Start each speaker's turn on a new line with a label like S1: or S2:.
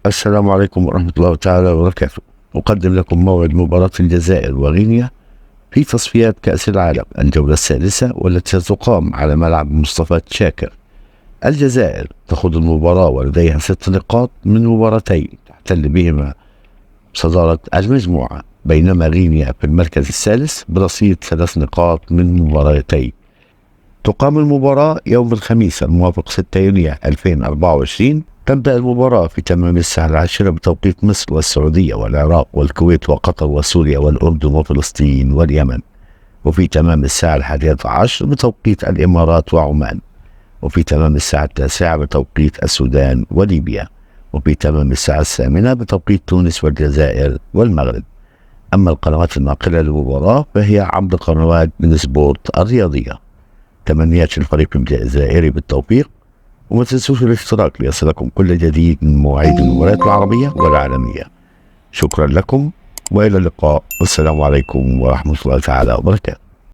S1: السلام عليكم ورحمة الله تعالى وبركاته. أقدم لكم موعد مباراة الجزائر وغينيا في تصفيات كأس العالم الجولة السادسة، والتي ستقام على ملعب مصطفى شاكر. الجزائر تخوض المباراة ولديها 6 نقاط من مباراتين تحتل بهما صدارة المجموعة، بينما غينيا في المركز الثالث برصيد 3 نقاط من مباراتين. تقام المباراة يوم الخميس الموافق 6 يونيو 2024. تبدأ المباراة في تمام الساعة 10 بتوقيت مصر والسعودية والعراق والكويت وقطر وسوريا والأردن وفلسطين واليمن، وفي تمام الساعة 11 بتوقيت الإمارات وعمان، وفي تمام الساعة 9 بتوقيت السودان وليبيا، وفي تمام الساعة 8 بتوقيت تونس والجزائر والمغرب. أما القنوات الناقلة للمباراة فهي عبر قنوات من سبورت الرياضية. تمنيات الفريق الجزائري بالتوفيق، وما تنسوش الاشتراك ليصلكم كل جديد من مواعيد المباريات العربية والعالمية. شكرا لكم وإلى اللقاء، والسلام عليكم ورحمة الله تعالى وبركاته.